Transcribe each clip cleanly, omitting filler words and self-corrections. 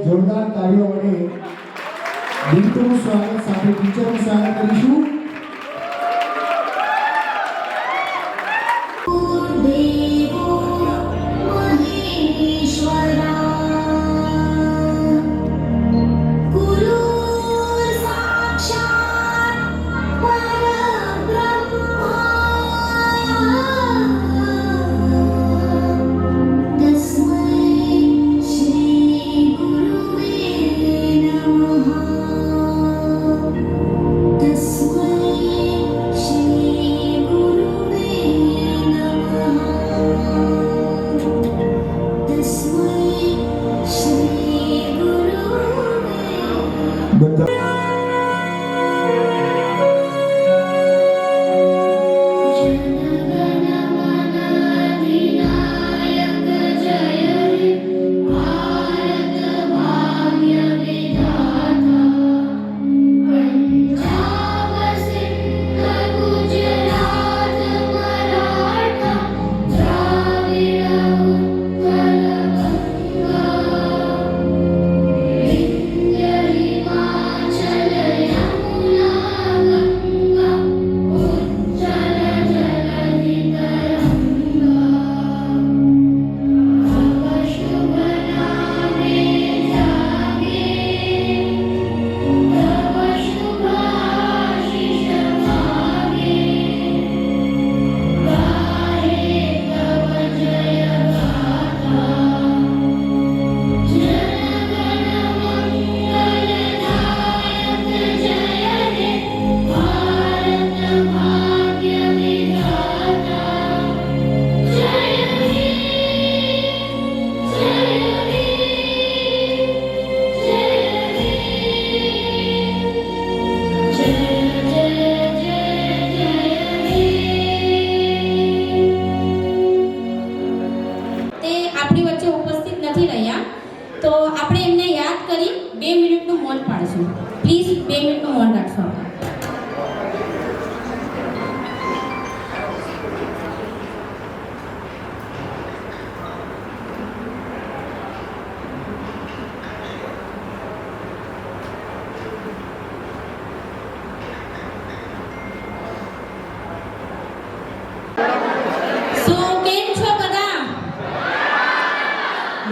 જોરદાર તાળીઓ વડે દીકરીનું સ્વાગત સાથે ટીચરનું સ્વાગત કરીશું.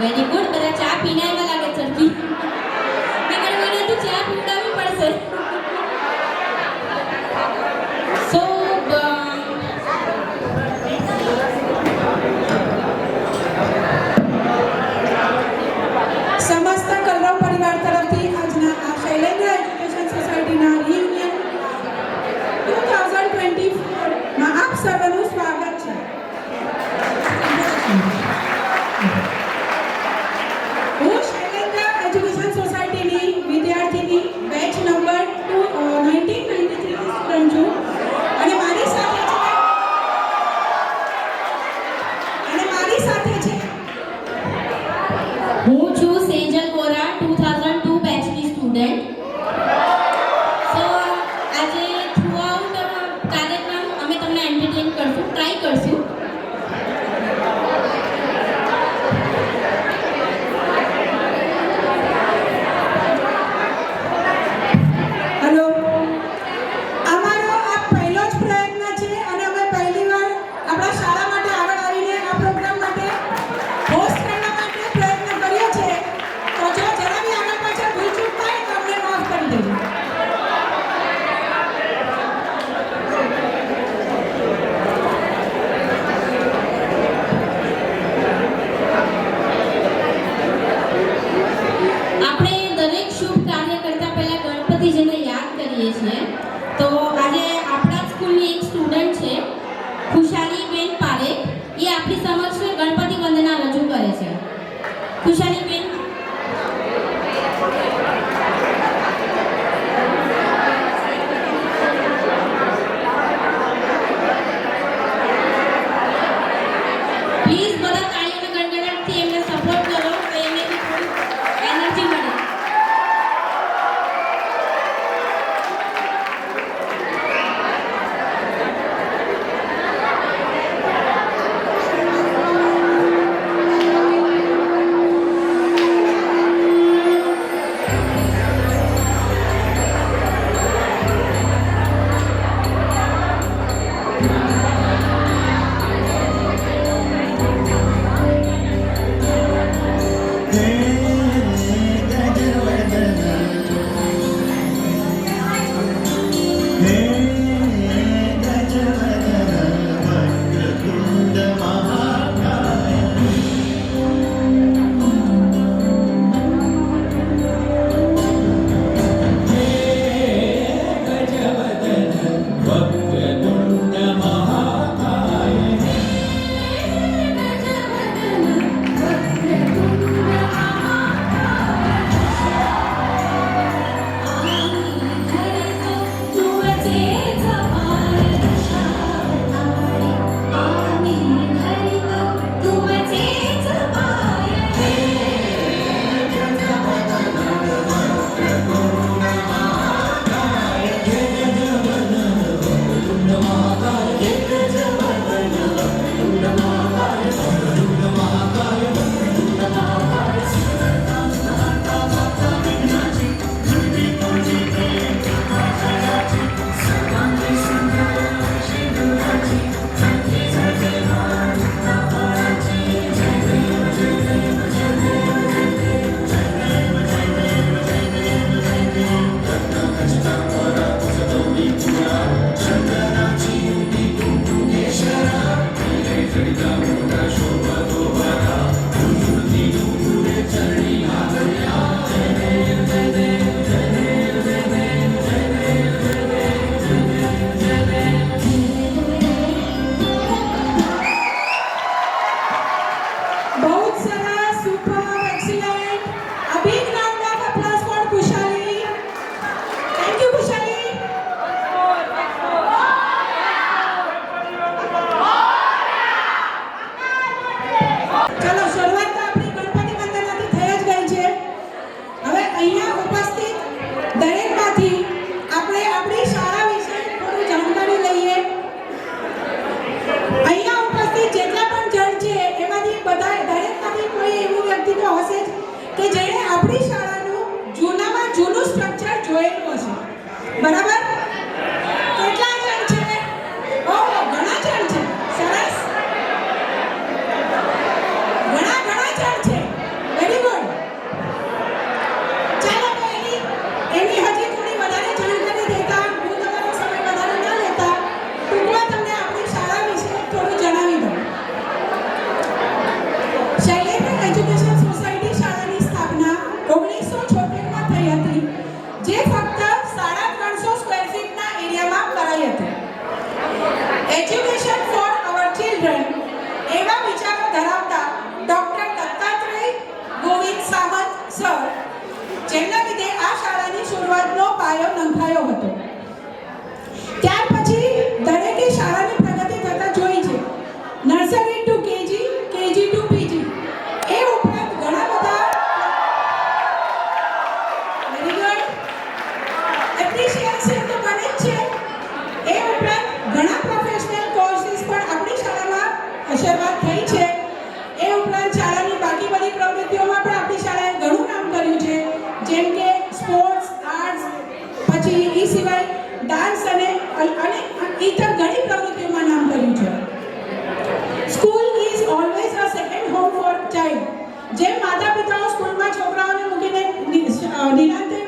Very good. બધા ચા પીને આવ્યા લાગે ચરકી. મેં મને તો ચા પીવડાવવી પડશે. છે ખુશાલીબેન પારેખ, એ આપણી સમક્ષ ગણપતિ વંદના રજૂ કરે છે. ખુશાલીબેન, પ્લીઝ બધા તાળીઓના ગણગણાટથી એમને સપોર્ટ કરો તો એમને બી થોડી એનર્જી મળે. બરાબર? કેટલા જણ છે? ઓહ, ઘણા જણ છે. સરસ. ઘણા જણ છે. Very good. ચાલો તો એની હજી થોડી વધારે જાણકારી દેતા, હું તમારો સમય વધારે ન લેતા, ટૂંકમાં તમને આપણી શાળા વિશે થોડું જણાવી દઉં. શૈલેન્દ્ર એજ્યુકેશન સોસાયટી શાળાની સ્થાપના 1976માં થઈ હતી, જે ફક્ત 350 સ્ક્વેર ફીટના એરિયામાં કરાઈ હતી. એજ્યુકેશન ફોર અવર ચિલ્ડ્રન એવા વિચારો ધરાવતા ડોક્ટર દત્તાત્રેય ગોવિંદ સામંત સર, જેમના લીધે આ શાળાની શરૂઆતનો પાયો નંખાયો હતો. ત્યાર પછી દરેકે શાળાની પ્રગતિ થતા જોઈ છે. Nursery to KG, KG to PG, એ ઉપરાંત ઘણા બધા વેરી ગુડ એપ્રિશિએશન તો બને જ છે. એ ઉપરાંત ઘણા પ્રોફેશનલ કોર્સીસ પણ આપણી શાળામાં શરૂઆત થઈ છે. એ ઉપરાંત શાળાની બાકી બધી પ્રવૃત્તિઓમાં પણ આપણી શાળાએ ઘણું કામ કર્યું છે, જેમ કે સ્પોર્ટ્સ, આર્ટ્સ, પછી એ સિવાય ડાન્સ અને ઇતર ઘણી પ્રવૃત્તિઓમાં નામ કર્યું છે. School is always a second home for child. જેમ માતા પિતાઓ સ્કૂલમાં છોકરાઓને મૂકીને નિરાંતે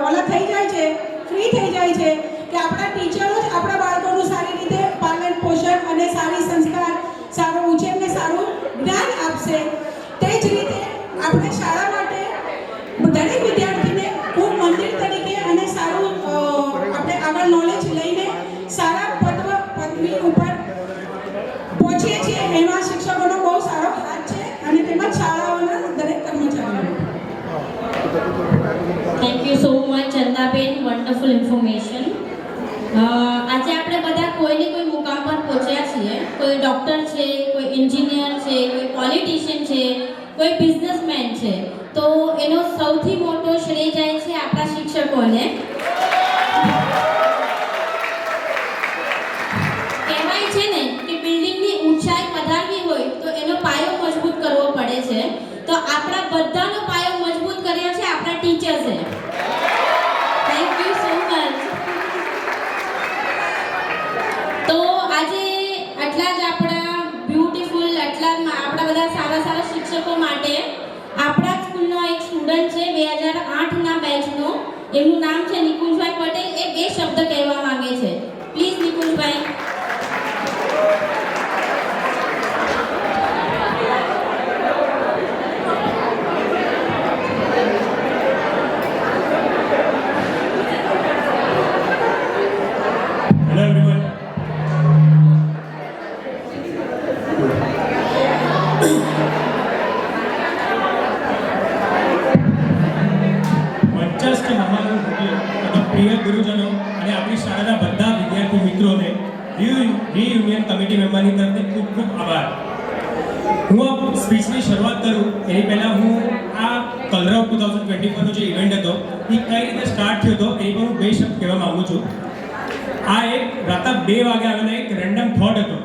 ઓલા થઈ જાય છે, ફ્રી થઈ જાય છે, કે આપણા ટીચરો જ આપણા બાળકોનું સારી રીતે પાલન પોષણ અને સારી સંસ્કાર, સારો ઉછેર ને સારું જ્ઞાન આપશે. તે જ રીતે આપણે શાળા માટે દરેક વિદ્યાર્થીને ખૂબ મંદિર તરીકે અને સારું આપણે આગળ નોલેજ લઈને સારા પદવી ઉપર ઉપર પહોંચીએ છીએ એમાં શિક્ષકોનો બહુ સારો હાથ છે અને તેમજ શાળાઓના દરેક કર્મચારીઓ. Thank you so much Chandaben, wonderful information. આજે આપણે બધા કોઈને કોઈ મુકામ પર પહોંચ્યા છીએ. કોઈ ડૉક્ટર છે, કોઈ એન્જિનિયર છે, કોઈ પોલિટિશિયન છે, કોઈ બિઝનેસમેન છે. તો એનો સૌથી મોટો શ્રેય જાય છે આપણા શિક્ષકોને. કહેવાય છે ને કે બિલ્ડિંગની ઊંચાઈ વધારવી હોય તો એનો પાયો મજબૂત કરવો પડે છે. તો આપણા બધાનો પાયો મજબૂત કર્યો છે આપણા ટીચર્સે. Thank you so much. તો આજે આટલા જ આપણા બ્યુટીફુલ આપણા બધા સારા સારા શિક્ષકો માટે આપણા સ્કૂલનો એક સ્ટુડન્ટ છે 2008ના બેચનો, એમનું નામ છે નિકુંજભાઈ પટેલ. એ બે શબ્દ કહેવા માંગે છે. પ્લીઝ નિકુંજભાઈ. Hello everyone. મંચસ્થ મહાન પ્રિય ગુરુજનો અને આપણી શાળાના બધા વિદ્યાર્થી મિત્રોને રીયુનિયન કમિટી મેમ્બરની તરફથી ખૂબ ખૂબ આભાર. હું આ સ્પીચની શરૂઆત કરું એની પહેલાં હું આ કલરવ 2024નો જે ઇવેન્ટ હતો એ કઈ રીતે સ્ટાર્ટ થયો હતો એની પર હું બે શબ્દ કહેવા માગું છું. આ એક રાતા 2 વાગે આવેલો એક રેન્ડમ થોટ હતો,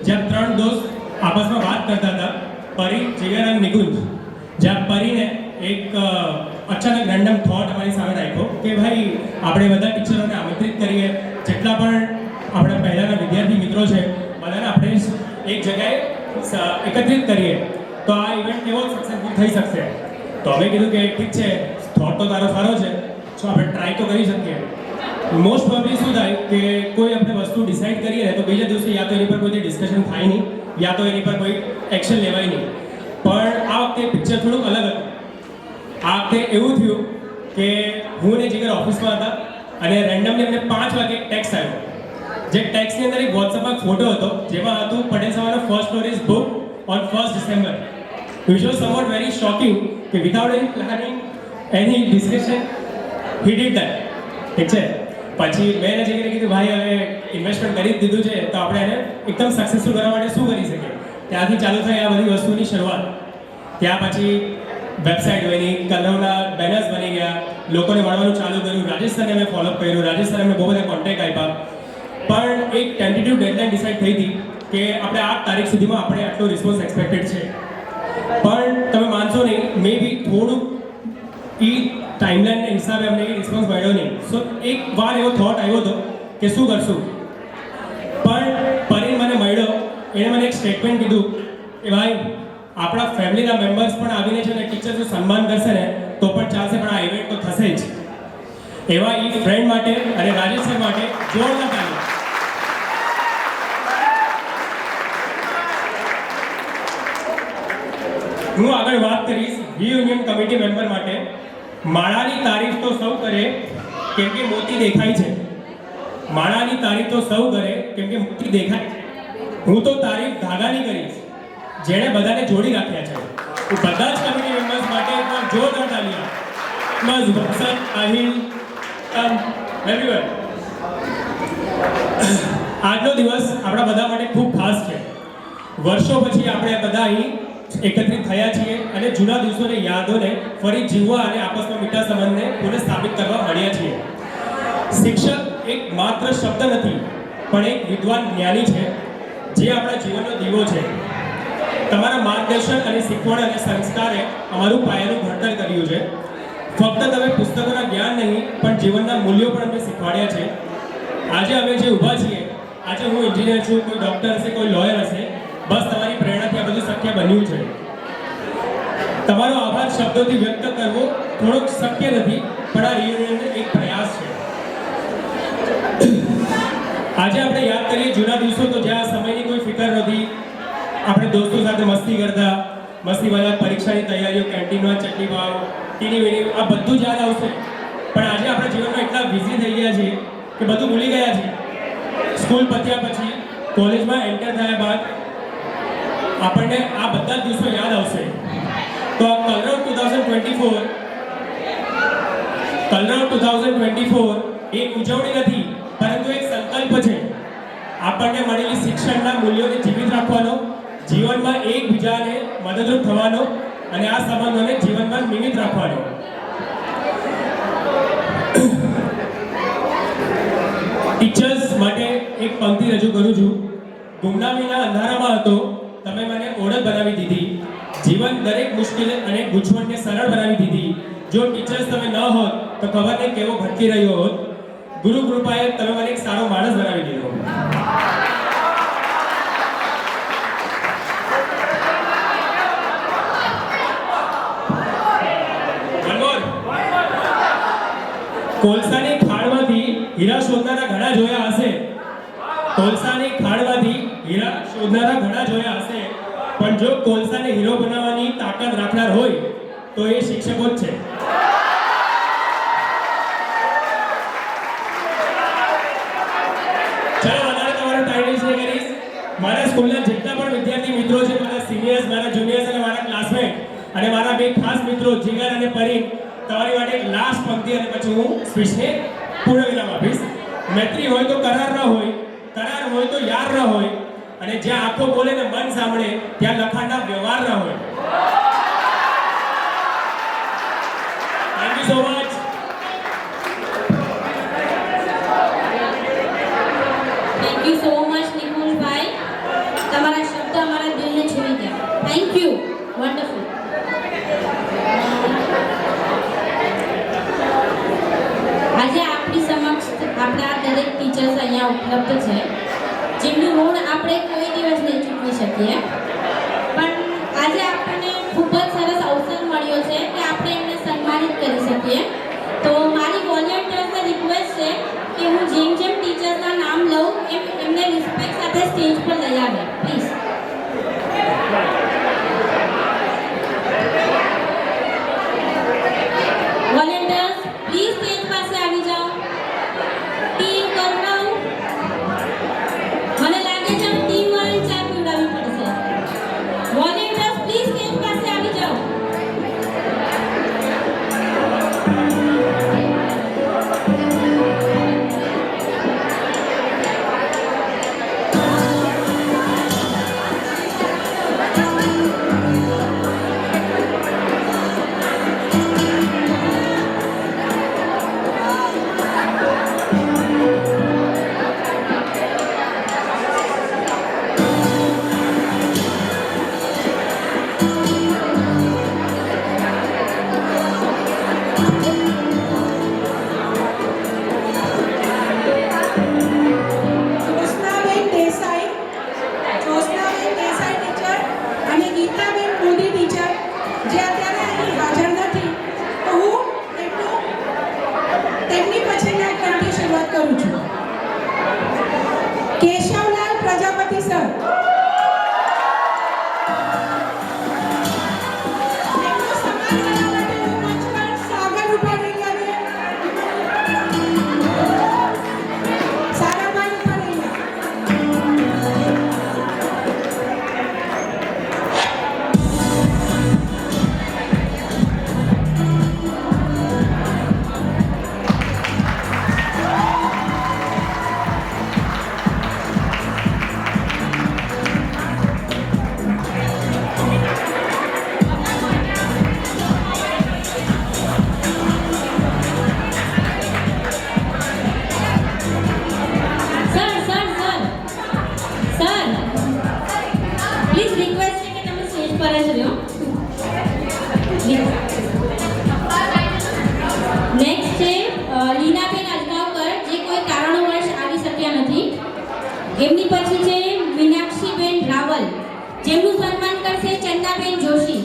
જ્યાં 3 દોસ્ત આપસમાં વાત કરતા હતા, પરી, જીગર અને નિકુંજ. જ્યાં પરીને એક અચાનક રેન્ડમ થોટ અમારી સામે રાખ્યો કે ભાઈ આપણે બધા ટીચરોને આમંત્રિત કરીએ, જેટલા પણ આપણા પહેલાંના વિદ્યાર્થી મિત્રો છે બધાને આપણે એક જગ્યાએ એકત્રિત કરીએ તો આ ઇવેન્ટ કેવો સક્સેસફુલ થઈ શકશે. તો અમે કીધું કે ઠીક છે, થોટ તો તારો સારો છે, તો આપણે ટ્રાય તો કરી શકીએ. મોસ્ટ પ્રોબેબલી શું થાય કે કોઈ આપણે વસ્તુ ડિસાઈડ કરીએ તો બીજા દિવસે યા તો એની પર કોઈ ડિસ્કશન થાય નહીં, યા તો એની પર કોઈ એક્શન લેવાય નહીં. પણ આ વખતે પિક્ચર થોડુંક અલગ હતું. આ વખતે એવું થયું કે હું ને જીગર ઓફિસમાં હતા અને રેન્ડમલી અમને 5 વાગે ટેક્સ્ટ આવ્યો. જે ટેક્સ્ટની અંદર એક વોટ્સએપમાં ફોટો હતો જેમાં હતું પટેલ સાહેબનો first stories book on 1st December. Which was somewhat very shocking કે without any planning, any discussion, he did that. ઠીક છે. પછી મેં એને જીગરે કીધું ભાઈ હવે ઇન્વેસ્ટમેન્ટ કરી દીધું છે તો આપણે એને એકદમ સક્સેસફુલ કરવા માટે શું કરી શકીએ. ત્યાંથી ચાલુ થઈ આ બધી વસ્તુની શરૂઆત. ત્યાં પછી વેબસાઇટ બની, કલરવના બેનર્સ બની ગયા, લોકોને મળવાનું ચાલુ કર્યું. રાજેશ સરને મેં ફોલોઅપ કર્યું, રાજેશ સરે અમને બહુ બધા કોન્ટેક્ટ આપ્યા. પણ એક ટેન્ટેટિવ ડેડલાઇન ડિસાઇડ થઈ હતી કે આપણે આ તારીખ સુધીમાં આપણે આટલો રિસ્પોન્સ એક્સપેક્ટેડ છે. પણ તમે માનશો નહીં, મે બી થોડુંક એ ટાઈમલાઈનના હિસાબે અમને એ રિસ્પોન્સ મળ્યો નહીં. સો એક વાર એવો થોટ આવ્યો હતો કે શું કરશું. પણ પરીને મને મળ્યો, એણે મને એક સ્ટેટમેન્ટ કીધું કે ભાઈ આપણા ફેમિલીના મેમ્બર્સ પણ આવીને છે ને ટીચર્સનું સન્માન કરશે ને તો પણ ચાલશે, પણ આ ઇવેન્ટ તો થશે જ. એવા એ ફ્રેન્ડ માટે અને રાજેશ સર માટે જોરદાર તાળી. હું આગળ વાત કરીશ રીયુનિયન કમિટી મેમ્બર માટે. માળાની તારીફ તો સૌ કરે કેમ કે મોતી દેખાય છે. માળાની તારીફ તો સૌ કરે કેમ કે મોતી દેખાય છે. હું તો તારીફ ધાગાની કરીશ જેણે બધાને જોડી રાખ્યા છે. હું બધા જ કમિટી મેમ્બર્સ માટે એકવાર જોરદાર તાળીઓ. બસ વત્સન, આહિલ, એવરીવન. આજનો દિવસ આપણા બધા માટે ખૂબ ખાસ છે. વર્ષો પછી આપણે બધા અહીં એકત્રિત થયા છીએ અને જૂના દિવસોની યાદોને ફરી જીવવા અને આપસમાં મીઠા સંબંધને પુનઃસ્થાપિત કરવા મળ્યા છીએ. શિક્ષક એક માત્ર શબ્દ નથી પણ એક વિદ્વાન જ્ઞાની છે જે આપણા જીવનનો દીવો છે. તમારા માર્ગદર્શન અને શીખવણ અને સંસ્કારે અમારું પાયાનું ઘડતર કર્યું છે. ફક્ત તમે પુસ્તકોના જ્ઞાન નહીં પણ જીવનના મૂલ્યો પણ અમને શીખવાડ્યા છે. આજે અમે જે ઊભા છીએ, આજે હું એન્જિનિયર છું, કોઈ ડૉક્ટર હશે, કોઈ લોયર હશે, બસ તમારી પ્રેરણાથી આ બધું શક્ય બન્યું છે. તમારો આભાર શબ્દોથી વ્યક્ત કરવો થોડોક શક્ય નથી પણ આ રિયુનિયનનો એક પ્રયાસ છે. આજે આપણે યાદ કરીએ જૂના દિવસો તો જ્યાં સમયની કોઈ ફિકર નથી. આપણે દોસ્તો સાથે મસ્તી કરતા, મસ્તીવાળા, પરીક્ષાની તૈયારીઓ, કેન્ટીનમાં ચટણી ભાવ, ટીની વીણી, આ બધું જ યાદ આવશે. પણ આજે આપણા જીવનમાં એટલા બિઝી થઈ ગયા છીએ કે બધું ભૂલી ગયા છીએ. સ્કૂલ પત્યા પછી કોલેજમાં એન્ટર થયા બાદ આપણને આ બધા જ દિવસો યાદ આવશે. તો આ કલરવ 2024 એક ઉજવણી નથી, પરંતુ એક સંકલ્પ છે. આપણને મળેલી શિક્ષણના મૂલ્યોને જીવિત રાખવાનો, જીવનમાં એકબીજાને મદદરૂપ થવાનો અને આ સંબંધોને જીવનમાં નિમિત્ત રાખવાનો. ટીચર્સ માટે એક પંક્તિ રજૂ કરું છું. ગુમનામીના અંધારામાં હતો, તમે મને ઓળખ બનાવી દીધી. જીવન દરેક મુશ્કેલ અને ગૂંચવણને સરળ બનાવી દીધી. જો ટીચર્સ તમે ન હોત તો ખબર નહીં કેવો ભટકી રહ્યો હોત. ગુરુ કૃપાએ તમે મને એક સારો માણસ બનાવી દીધો. કોલસાની ખાણમાંથી હીરા શોધનારા ઘણા જોયા હશે. કોલસાની ખાણમાંથી હીરા શોધનારા ઘણા જોયા હશે, પણ જો કોલસાને હીરો બનાવવાની તાકાત રાખનાર હોય તો એ શિક્ષકો જ છે. ચાલો વધારે તમારો ટાઈમ વેસ્ટ નહીં કરીશ. મારા સ્કૂલના જેટલા પણ વિદ્યાર્થી મિત્રો છે, મારા સિનિયર્સ, મારા જુનિયર્સ અને મારા ક્લાસમેટ અને મારા બે ખાસ મિત્રો જીગર અને પરીન, તમારી માટે એક લાસ્ટ પંક્તિ અને પછી હું સ્પીચને પૂર્ણ વિરામ આપીશ. મૈત્રી હોય તો કરાર ન હોય, કરાર હોય તો યાર ન હોય, અને જ્યાં આંખો બોલે ને મન સાંભળે ત્યાં લખાણના વ્યવહાર ન હોય. Thank you so much. Thank you so much Nikulbhai. તમારા શબ્દ અમારા દિલને છૂઈ ગયા. Thank you. વન્ડરફુલ. આજે આપણી સમક્ષ આપણા દરેક ટીચર્સ અહીંયા ઉપલબ્ધ છે, જેમનું ઋણ આપણે કોઈ દિવસ નહીં ચૂકવી શકીએ. પણ આજે આપણને ખૂબ જ સરસ અવસર મળ્યો છે કે આપણે એમને સન્માનિત કરી શકીએ. તો મારી વોલેન્ટિયર્સને રિક્વેસ્ટ છે કે હું જેમ જેમ ટીચર્સના નામ લઉં એમ એમને રિસ્પેક્ટ સાથે સ્ટેજ પર લઈ આવે, પ્લીઝ. વોલેન્ટિયર્સ પ્લીઝ સ્ટેજ પાસે આવી જાઓ. ટીમ કરનાઉ, મને લાગે છે ટીમ વાળાને ચા પીવડાવવી પડશે. વોલેન્ટિયર્સ પ્લીઝ સ્ટેજ પાસે આવી જાઓ. જ્યોત્સનાબેન દેસાઈ ટીચર અને ગીતાબેન મોદી ટીચર, જે અત્યારે અહીં હાજર નથી, તો હું તેમની પછીના ક્રમથી શરૂઆત કરું છું. કેશવલાલ પ્રજાપતિ સર, તેમનું સન્માન કરવા માટે હું મંચ પર સાગર ઉભા રહ્યા છે. સારાભાઈ ઉભા રહ્યા. સર પ્લીઝ રિક્વેસ્ટ છે કે તમે સ્ટેજ પર જ રહ્યો. નેક્સ્ટ છે લીનાબેન અજગાવકર, જે કોઈ કારણોવશ આવી શક્યા નથી. એમની પછી છે મીનાક્ષીબેન રાવલ, જેમનું સન્માન કરશે ચંદાબેન જોશી.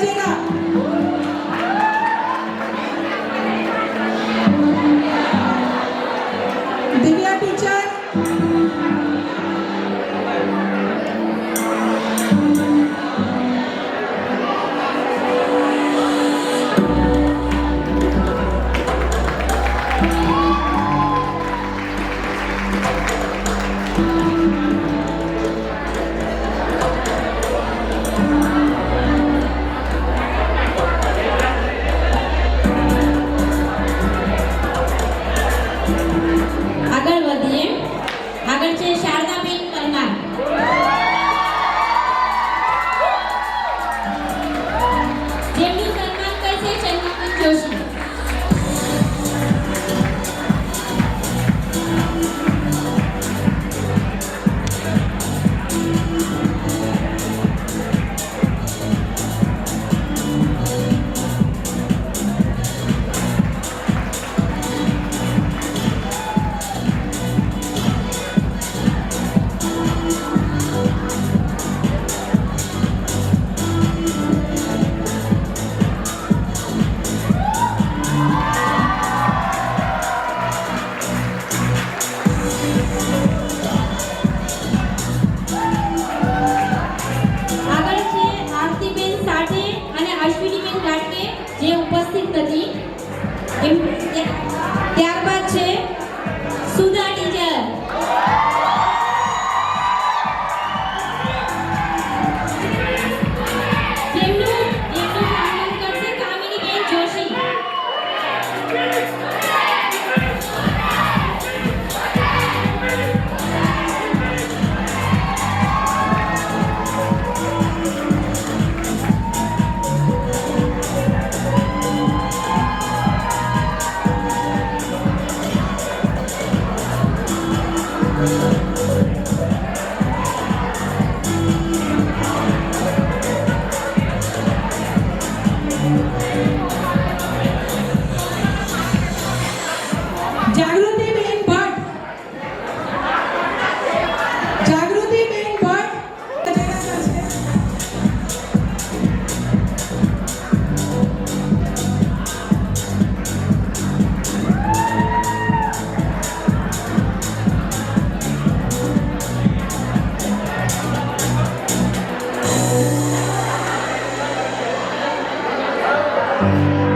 बजेगा। दिव्या टीचर, આગળ વધીએ. આગળ છે શારદાબેન પરમાર. જેમનું સન્માન કરશે ચંદ્રકાંત જોશી. આગળ છે આરતીબેન સાઠે અને અશ્વિનીબેન ગાટકે જે ઉપસ્થિત નથી. ત્યારબાદ છે સુધા ટીચર. જેમનું સન્માન કરશે કામિનીબેન જોશી. जागृतिबेन भट्ट, जागृतिबेन भट्ट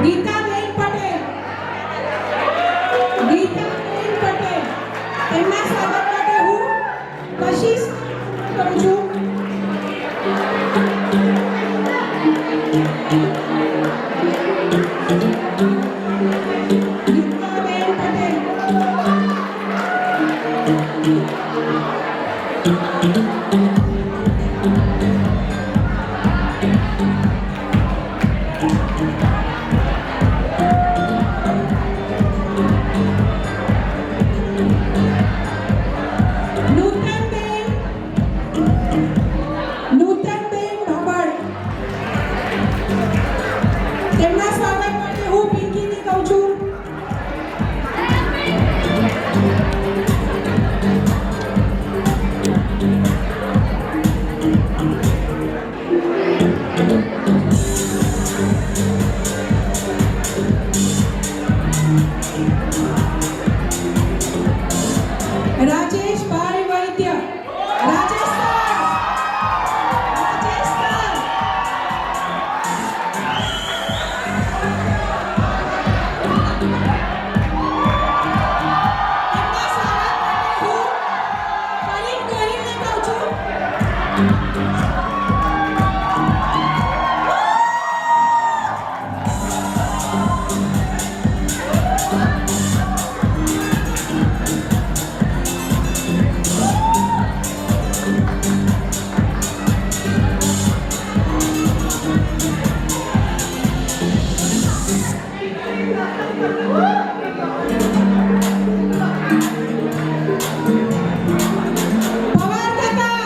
ગીતાબેન પટેલ, ગીતાબેન પટેલ, તેમના સ્વાગત માટે હું કોશિશ કરું છું. ગીતાબેન પટેલ, નૂતનબેન ભાભડ, તેમના સ્વાગત માટે હું પિંકીને કહું છું. રાજેશભાઈ વૈદ્ય, રાજેશ સર, રાજેશ સર. તેમના સ્વાગત માટે હું ફરીદ ગોહિલને કહું છું. પવાર કાકા,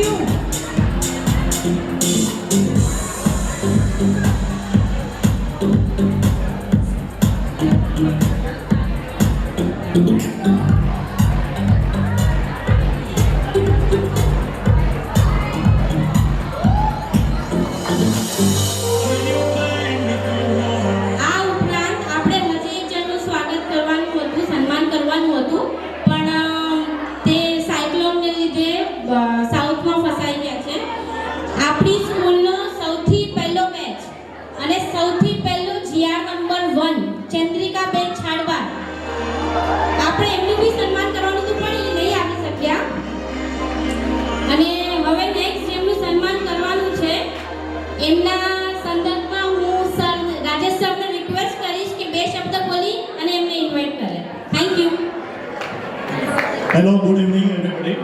યુ. આ ઉપરાંત આપણે હજી એક જણનું સ્વાગત કરવાનું હતું, સન્માન કરવાનું હતું, પણ તે સાયક્લોનને લીધે સાઉથમાં ફસાઈ ગયા છે. આપણી સ્કૂલનો સૌથી પહેલો બેચ અને સૌથી પહેલો જીઆર નંબર 1 ચંદ્રિકાબેન છાડવા, આપણે એમનું બી સન્માન કરવાનું હતું પણ એ નહીં આવી શક્યા. અને હવે નેક્સ્ટ જેમનું સન્માન કરવાનું છે એમના સંદર્ભમાં હું સર રાજેશ સરને રિક્વેસ્ટ કરીશ કે 2 શબ્દ બોલી અને એમને ઇન્વાઇટ કરે. Thank you. Hello, good evening, everybody.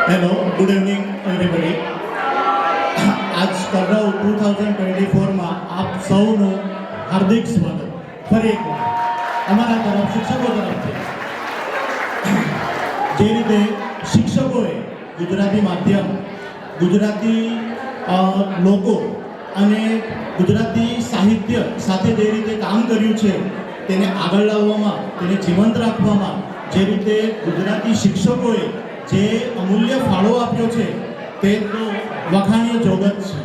Hello, good evening, everybody. આજ સ્પર્ધા 2024 માં આપ સૌનું હાર્દિક સ્વાગત ફરી એકવાર અમારા તરફ શિક્ષકો તરફથી. જે રીતે શિક્ષકોએ ગુજરાતી માધ્યમ, ગુજરાતી લોકો અને ગુજરાતી સાહિત્ય સાથે જે રીતે કામ કર્યું છે તેને આગળ લાવવામાં, તેને જીવંત રાખવામાં જે રીતે ગુજરાતી શિક્ષકોએ જે અમૂલ્ય ફાળો આપ્યો છે તે તો વખાણ્ય જોગત છે.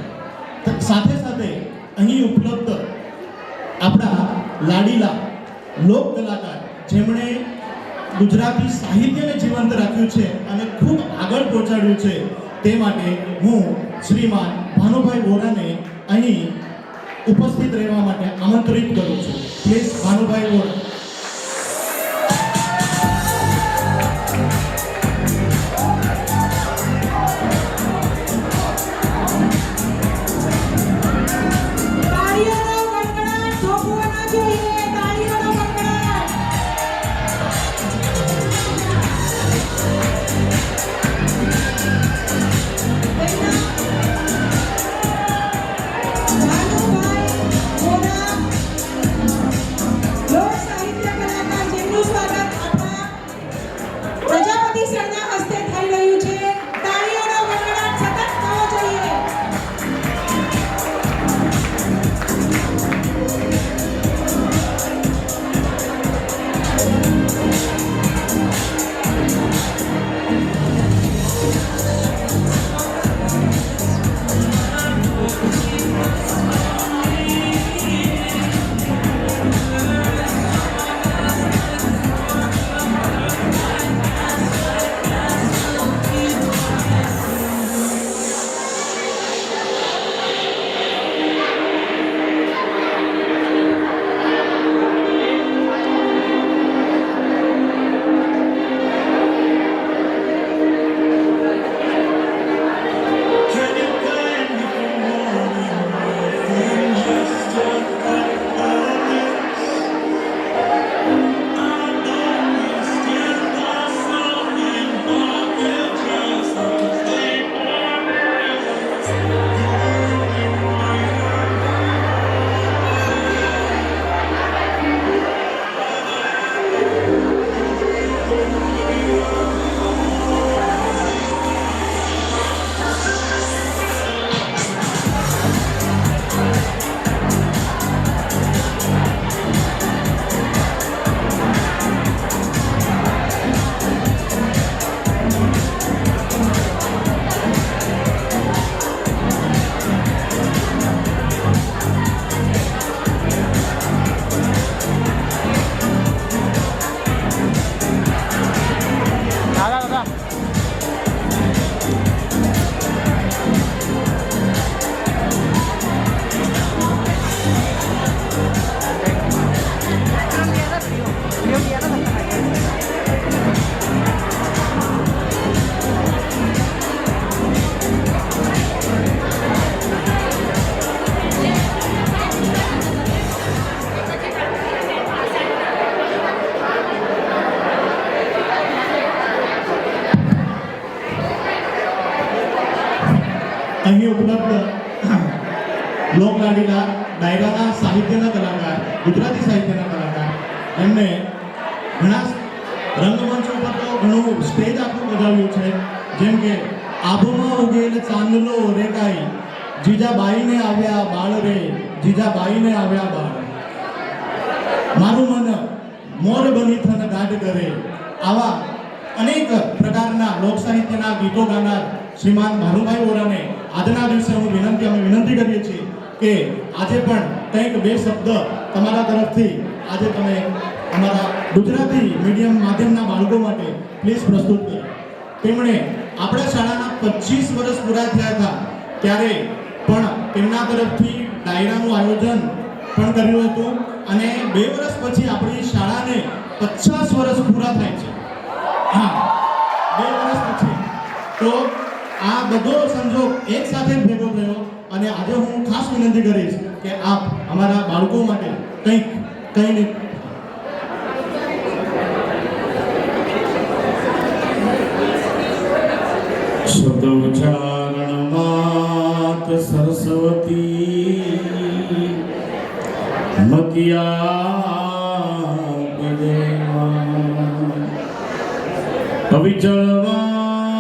સાથે સાથે અહીં ઉપલબ્ધ આપણા લાડીલા લોક કલાકાર જેમણે ગુજરાતી સાહિત્યને જીવંત રાખ્યું છે અને ખૂબ આગળ પહોંચાડ્યું છે, તે માટે હું શ્રીમાન ભાનુભાઈ વોરાને અહીં ઉપસ્થિત રહેવા માટે આમંત્રિત કરું છું. પ્લીઝ ભાનુભાઈ વોરા. તાળીઓનો ગડગડાટ થોભવાના જોઈએ. તાળીઓનો ગડગડાટ. ભાનુભાઈ વોરા, લોક સાહિત્ય કલાકાર, જેમનું સ્વાગત આપણા પ્રજાપતિ સરના હસ્તે થઈ રહ્યું છે. તાળીઓનો ગડગડાટ સતત થવો જોઈએ. અહીં ઉપલબ્ધ લોકલાડીલા ડાયરાના સાહિત્યના કલાકાર, ગુજરાતી સાહિત્યના કલાકાર, એમને ઘણા રંગમંચ ઉપર તો ઘણું સ્ટેજ આખું બજાવ્યું છે, જેમ કે આબોમાં ઉગેલ ચાંદલો રેગાઈ, જીજાબાઈને આવ્યા બાળ રે, જીજાબાઈને આવ્યા બાળ, મારું મન મોર બની થન ગાઢ કરે. આવા અનેક પ્રકારના લોક સાહિત્યના ગીતો ગાનાર શ્રીમાન ભાનુભાઈ વોરાને આજના દિવસે અમે વિનંતી કરીએ છીએ કે આજે પણ કંઈક બે શબ્દ તમારા તરફથી આજે તમે અમારા ગુજરાતી મીડિયમ માધ્યમના બાળકો માટે પ્લીઝ પ્રસ્તુત કરો. તેમણે આપણા શાળાના 25 વર્ષ પૂરા થયા હતા ત્યારે પણ તેમના તરફથી ડાયરાનું આયોજન પણ કર્યું હતું અને 2 વર્ષ પછી આપણી શાળાને 50 વર્ષ પૂરા થાય છે. હા, 2 વર્ષ પછી. તો આ બધો સંજોગ એક સાથે જ ભેગો થયો અને આજે હું ખાસ વિનંતી કરીશ કે આપ અમારા બાળકો માટે કંઈ શબ્દોચ્ચારણ માત સરસ્વતી મતિયા અવિચળ વાણિયા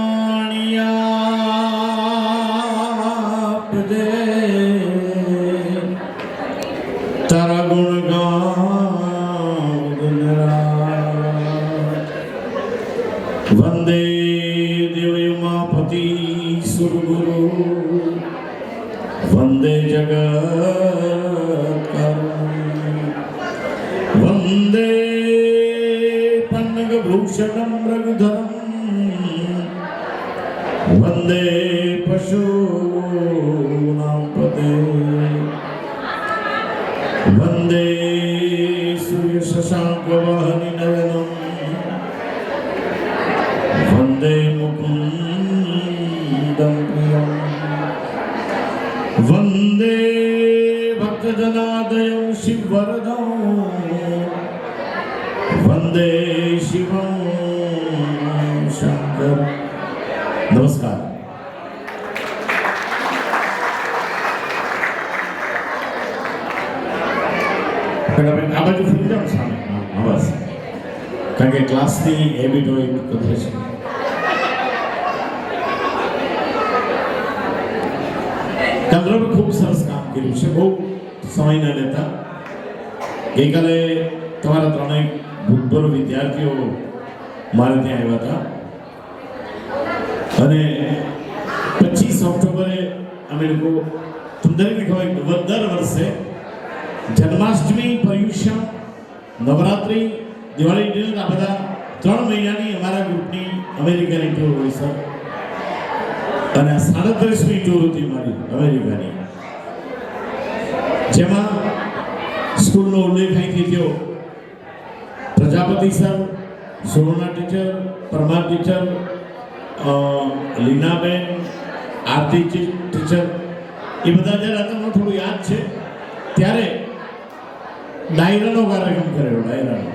પદે તારા ગુણ ગાઉં વંદે દેવયુમાપતિ સુરગુરુ વંદે જગત વંદે પન્નગભૂષણમ મૃગધરમ વંદે પશુનામ પદે વંદે સૂર્ય શશાંક વાહની નયનમ વંદે મુકુંદમ પ્રિયમ વંદે ભક્તજનાદયં શિવવરદં વંદે શિવં શંકર. નમસ્કાર. આ બાજુ ફરી જાઓ સામે. હા બસ, કારણ કે ક્લાસની હેબિટ હોય તો થશે. ચંદ્રભાઈ ખૂબ સરસ કામ કર્યું છે, બહુ સમય ન લેતા. ગઈકાલે તમારા ત્રણેય ભૂતપૂર્વ વિદ્યાર્થીઓ મારે ત્યાં આવ્યા હતા અને 25 ઓક્ટોબરે અમે લોકો દરેકને ખબર દર વર્ષે જન્માષ્ટમી, પર્યુષણ, નવરાત્રિ, દિવાળી ડિનર આ બધા 3 મહિનાની અમારા ગ્રુપની અમેરિકાની ટૂર હોય સર. અને આ 37મી ટૂર હતી મારી અમેરિકાની, જેમાં સ્કૂલનો ઉલ્લેખ અહીંથી થયો. પ્રજાપતિ સર, સોના ટીચર, પરમાર ટીચર, લીનાબેન, આરતી ટીચર, એ બધા જ્યારે હતા મને થોડું યાદ છે. ત્યારે ડાયરાનો કાર્યક્રમ કરેલો. ડાયરાનો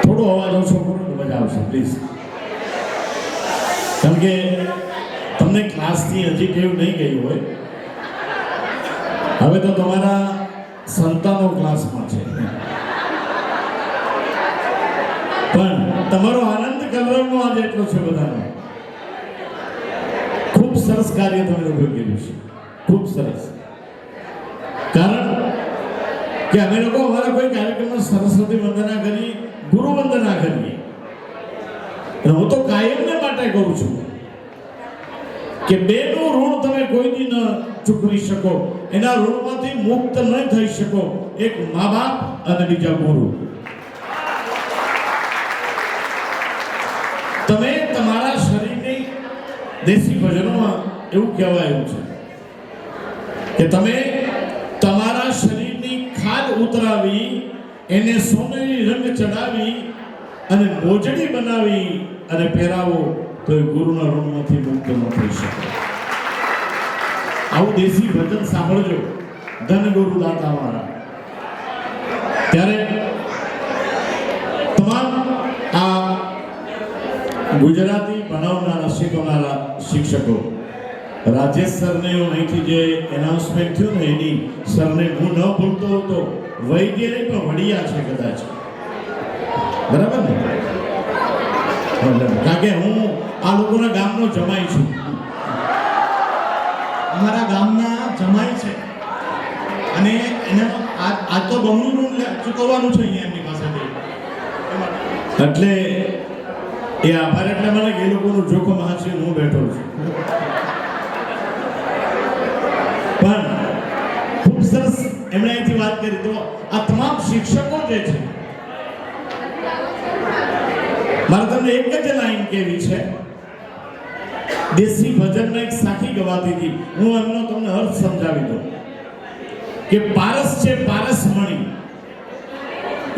થોડો અવાજ ઓછો કરો તો મજા આવશે પ્લીઝ, કારણ કે તમને ક્લાસથી હજી ટેવ નહીં ગઈ હોય. હવે તો તમારા સંતાનો ક્લાસમાં છે, પણ તમારો આનંદ કલરવનો આજે એટલો છે બધાનો. ખૂબ સરસ કાર્ય તમે લોકોએ કર્યું છે, ખૂબ સરસ. કારણ કે અમે લોકો અમારા કોઈ કાર્યક્રમમાં સરસ્વતી વંદના કરી, ગુરુ વંદના કરીએ. હું તો કાયમને માટે કહું છું કે બેનું ઋણ તમે કોઈ દી ન ચૂકવી શકો, એના ઋણમાંથી મુક્ત ન થઈ શકો. એક મા બાપ અને બીજા ગુરુ. તમે તમારા શરીરની દેશી ભજનોમાં એવું કહેવાયું છે કે તમે તમારા શરીરની ખાદ ઉતરાવી, એને સોનેરી રંગ ચડાવી અને મોજડી બનાવી અને પહેરાવો તો એ ગુરુના ઋણમાંથી મુક્ત ન થઈ શકે. આવું દેશી ભજન સાંભળજો, ધન ગુરુ દાતા વાળા. ત્યારે તમામ આ ગુજરાતી ભણાવનારા શીખવનારા શિક્ષકો, રાજેશ સરને અહીંથી જે એનાઉન્સમેન્ટ થયું ને એની સરને હું ન ભૂલતો હતો, વૈદ્ય નહીં પણ વડિયા છે કદાચ, બરાબર ને? કારણ કે હું આ લોકોના ગામનો જમાઈ છું. અમારા ગામના જમાઈ છે અને એને આજ તો બમણું ઋણ ચૂકવવાનું છે અહીંયા એમની પાસેથી. એટલે એ આભાર એટલે મને એ લોકોનું જોખમ હાંસી હું બેઠો છું. પણ ખૂબ સરસ એમણે અહીંથી વાત કરી. તો આ તમામ શિક્ષકો જે છે, મારે તમને એક જ લાઈન કહેવી છે. દેશી ભજનમાં એક સાખી ગવાતી હતી, હું એમનો તમને અર્થ સમજાવી દઉં કે પારસ છે પારસ મણી,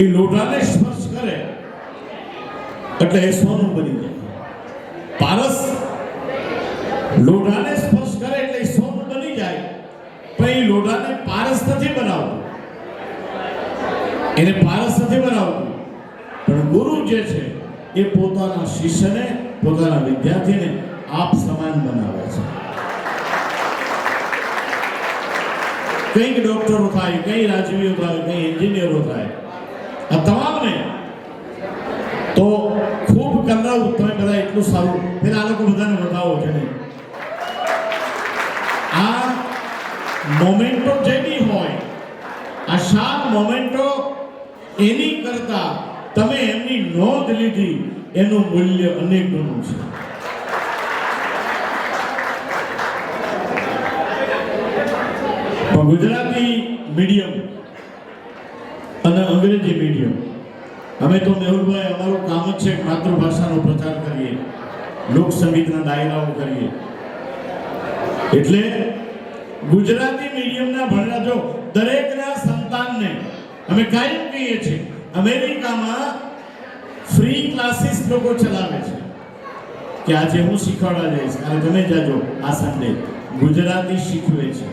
એ લોઢાને સ્પર્શ કરે એટલે એ સોનું બની જાય. પારસ લોઢાને સ્પર્શ કરે એટલે એ સોનું બની જાય, પણ એ લોઢાને પારસ નથી બનાવતું, એને પારસ નથી બનાવતું. પણ ગુરુ જે છે એ પોતાના શિષ્યને, પોતાના વિદ્યાર્થીને આપ સમાન બનાવે છે. કંઈક ડોક્ટરો થાય, કંઈ રાજવીઓ થાય, કંઈ એન્જિનિયરો થાય, આ તમામને તો ખૂબ કલરવ. તમે બધા એટલું સારું પેલા આ લોકો બધાને બતાવો છે ને, આ મોમેન્ટો જે બી હોય, આ શાર્પ મોમેન્ટો એની કરતા તમે એમની નોંધ લીધી એનું મૂલ્ય અનેક ગણું છે. ગુજરાતી મીડિયમ અને અંગ્રેજી મીડિયમ, અમે તો મેહુલભાઈ અમારું કામ જ છે માતૃભાષાનો પ્રચાર કરીએ, લોક સંગીતના ડાયરાઓ કરીએ. એટલે ગુજરાતી મીડિયમના ભણેલા જો દરેકના સંતાનને અમે કાયમ કહીએ છીએ, અમેરિકામાં ફ્રી ક્લાસીસ લોકો ચલાવે છે કે આજે હું શીખવાડવા જઈશ, અને તમે જાજો આ સન્ડે ગુજરાતી શીખવે છે.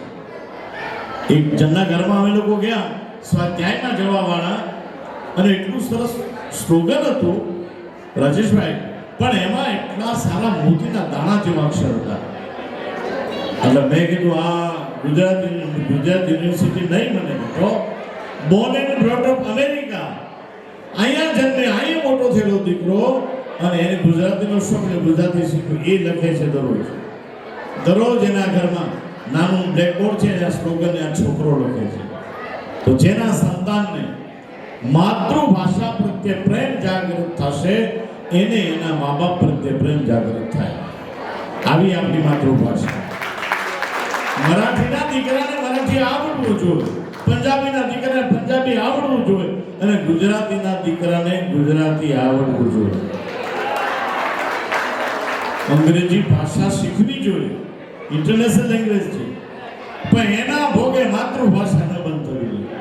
એક જણના ઘરમાં અમે લોકો ગયા સ્વાધ્યાયમાં જવા વાળા, અને એટલું સરસ સ્લોગન હતું રાજેશભાઈ, પણ એમાં એટલા સારા મોતીના દાણા જેવા અક્ષર હતા. એટલે મેં કીધું આ ગુજરાત યુનિવર્સિટી નહીં, મને તો Born and brought up America, અહીંયા જન્મે અહીંયા મોટો થયેલો દીકરો, અને એને ગુજરાતીનો શોખ ને ગુજરાતી શીખ્યું, એ લખે છે દરરોજ એના ઘરમાં નાનું બ્લેકબોર્ડ છે, આ સ્લોગન આ છોકરો લખે છે. તો જેના સંતાનને માતૃભાષા પ્રત્યે પ્રેમ જાગૃત થશે, એને એના મા બાપ પ્રત્યે પ્રેમ જાગૃત થાય. આવી આપણી માતૃભાષા. મરાઠીના દીકરાને મરાઠી આવડવું જોઈએ, પંજાબીના દીકરાને પંજાબી આવડવું જોઈએ, અને ગુજરાતીના દીકરાને ગુજરાતી આવડવું જોઈએ. અંગ્રેજી ભાષા શીખવી જોઈએ, ઇન્ટરનેશનલ લેંગ્વેજ છે, પણ એના ભોગે માતૃભાષા ન બંધ થવી જોઈએ.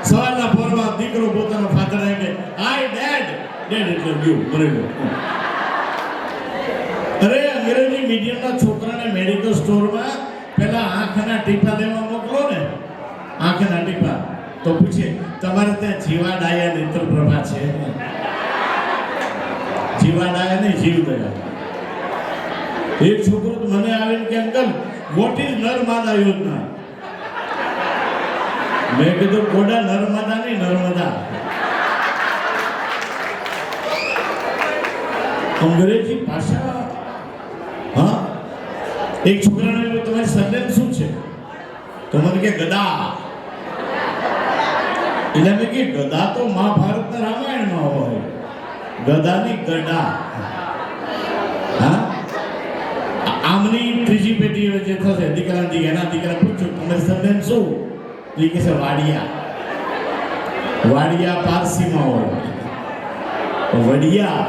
સવારના પોરમાં દીકરો પોતાનો ફાધર આવે કે આઈ ડેડ એટલે ગયું મરેલું. અરે અંગ્રેજી મીડિયમના છોકરાને મેડિકલ સ્ટોરમાં પેલા આંખના ટીપા લેવા મોકલો ને, આંખના ટીપા, તો પૂછે તમારે ત્યાં જીવાડાયા નેત્ર પ્રભા છે? જીવાડાયા નહીં, જીવદયા. એક છોકરો તો મને આવીને કે અંકલ વોટ ઇઝ નર્મદા યોજના? મેં કીધું કોડા નર્મદા નહીં, નર્મદા. અંગ્રેજી ભાષા. હા, એક છોકરાને તમારી સરનેમ શું છે? તો મને કે ગદા. એટલે મેં કે ગદા તો મહાભારતના રામાયણમાં હોય, ગદાની ગડા. હા, આમની ત્રીજી પેઢી જે થશે દીકરા એના દીકરા પૂછ્યું તમારી સરનેમ શું? એ કહે છે વાડિયા. વાડિયા પારસીમાં હોય, વડિયા.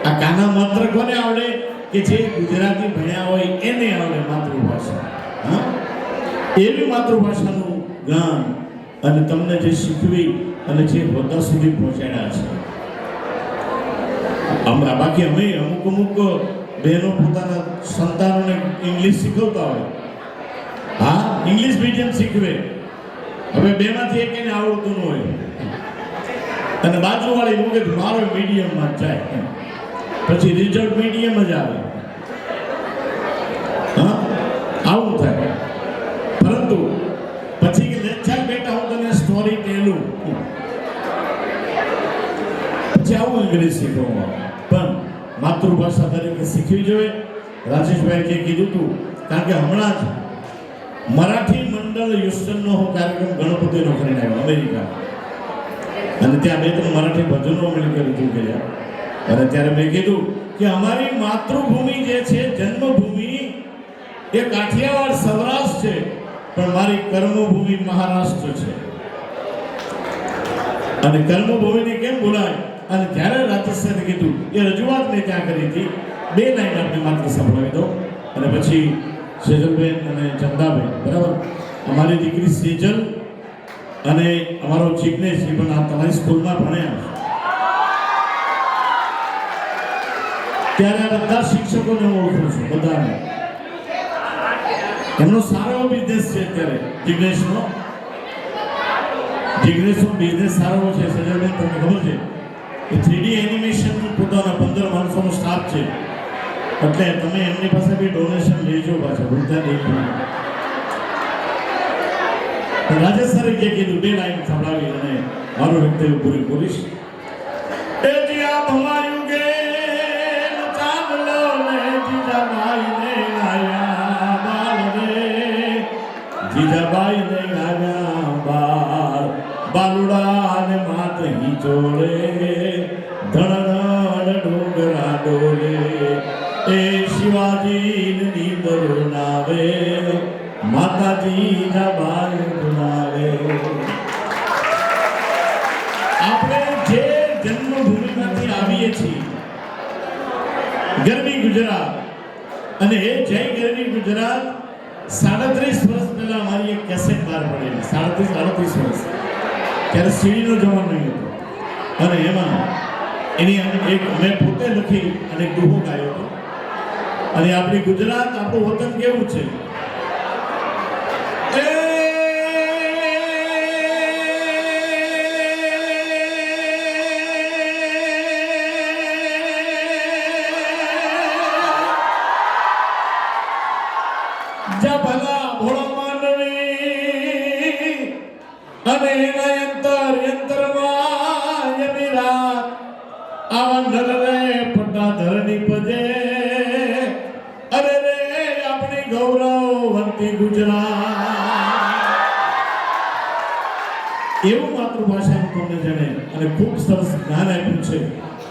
આ કાના માત્ર કોને આવડે? કે જે ગુજરાતી ભણ્યા હોય એને આવડે માતૃભાષા. હા, એવી માતૃભાષાનું જ્ઞાન અને તમને જે શીખવી અને જે હોદ્દા સુધી પહોંચાડ્યા છે. બાકી અમે અમુક બહેનો પોતાના સંતાનોને ઇંગ્લિશ શીખવતા હોય. હા, ઇંગ્લિશ મીડિયમ શીખવે. હવે બેમાંથી એક એને આવડતું ન હોય, અને બાજુવાળી મૂકે મારો મીડિયમમાં જાય, પછી રિઝલ્ટ મીડિયમ જ આવે. હા, આવું થાય. પરંતુ પછી કે ચાલ બેટા હું તને સ્ટોરી ટેલ પહેલું. પછી આવું અંગ્રેજી શીખવામાં પણ માતૃભાષા તરીકે શીખવી જોઈએ. રાજેશભાઈ જે કીધું હતું, કારણ કે હમણાં જ મરાઠી મંડળ હ્યુસ્ટનનો હું કાર્યક્રમ ગણપતિનો કરીને આવ્યો અમેરિકા, અને ત્યાં 2-3 મરાઠી ભજનો મેં રજૂ કર્યા. અને ત્યારે મેં કીધું કે અમારી માતૃભૂમિ જે છે, જન્મભૂમિ એ કાઠિયાવાડ સૌરાષ્ટ્ર છે, પણ મારી કર્મભૂમિ મહારાષ્ટ્ર છે. અને કર્મભૂમિને કેમ બોલાય? અને જ્યારે રાજસ્થાને કીધું એ રજૂઆત મેં ત્યાં કરી હતી. 2 લાઈન આપણે માત્ર સંભળાવી દો અને પછી સેજલબેન અને ચંદાબેન, બરાબર, અમારી દીકરી સેજલ અને અમારો જિગ્નેશ એ પણ આ તમારી સ્કૂલમાં ભણ્યા. ત્યારે આ બધા શિક્ષકોને હું ઓળખું છું, બધાને. એમનો સારો બિઝનેસ છે અત્યારે જિગ્નેશનો બિઝનેસ સારો છે. સેજલબેન તમને ખબર છે એ 3D એનિમેશન પોતાના 15 માણસોનો સ્ટાફ છે, એટલે તમે એમની પાસે બી ડોનેશન લેજો પાછા, ભૂલતા નહીં. રાજેશ સરે જે કીધું 2 લાઈન સંભળાવી અને મારું વક્તવ્ય પૂરું કરીશ. એ જીયા ભમાયું ગે ચાંદલો ને જીજાબાઈ ને આયા બાળ રે, જીજાબાઈ ને આયા બાળ, બાલુડા ને માત હી જોડે, ધણ ડુંગરા ડોલે, એ શિવાજી નીંદર નાવે, માતાજી જબાઈ ગુનાવે. આપણે જે જન્મભૂમિમાંથી આવીએ છીએ, ગરવી ગુજરાત, અને એ જય ગરવી ગુજરાત 37 વર્ષ પહેલા મારી એક કેસેટ બહાર પડેલી, 37 વર્ષ, ત્યારે સીડીનો જમાનો નહીં હતો. અને એમાં એની એક મેં પોતે લખી અને દુહો ગાયો હતો. અને આપણી ગુજરાત, આપણું વતન કેવું છે? ભલા ભોળા માંડવી અને એના યંત્રમાં યમીરા આવા નરરે પટાધરની પજે, અરે રે આપણી ગૌરવવંતી ગુજરાત. એવું માતૃભાષાનું તમને જાણે અને ખૂબ સરસ જ્ઞાન આપ્યું છે.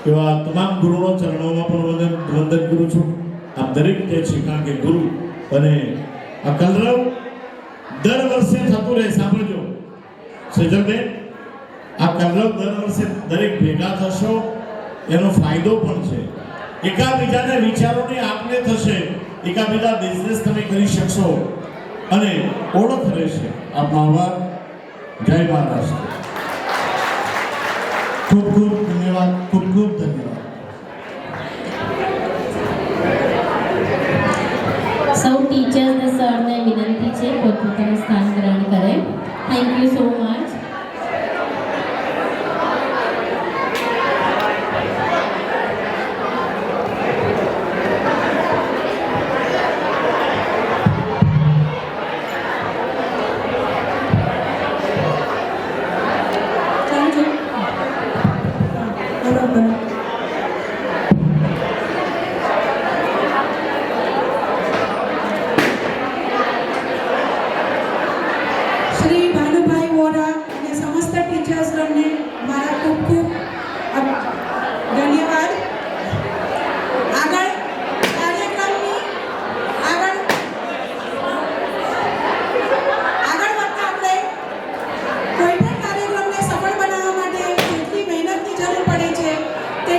એવા તમામ ગુરુનો ચરણોમાં પણ વંદન કરું છું. આપ દરેક તે છે, કારણ કે ગુરુ અને આ કલરવ દર વર્ષે થતું રહે. સાંભળજો સેજલબેન, આ કલરવ દર વર્ષે દરેક ભેગા થશો, એનો ફાયદો પણ છે. એકાબીજાના વિચારોની આપલે થશે, એકાબીજા બિઝનેસ તમે કરી શકશો અને ઓળખ રહેશે. આપનો આભાર. જય મહારાષ્ટ્ર. ખૂબ ખૂબ ધન્યવાદ, ખૂબ ખૂબ ધન્યવાદ. સૌ ટીચર્સને સરને વિનંતી છે પોતપોતાનું સ્થાન ગ્રહણ કરે. Thank you so much. Shri Bhanubhai Vora અને સમસ્ત ટીચર્સગણને મારા ખૂબ ખૂબ ધન્યવાદ. આગળ વધતા આપણે કોઈ પણ કાર્યક્રમને સફળ બનાવવા માટે જેટલી મહેનતની જરૂર પડે છે તે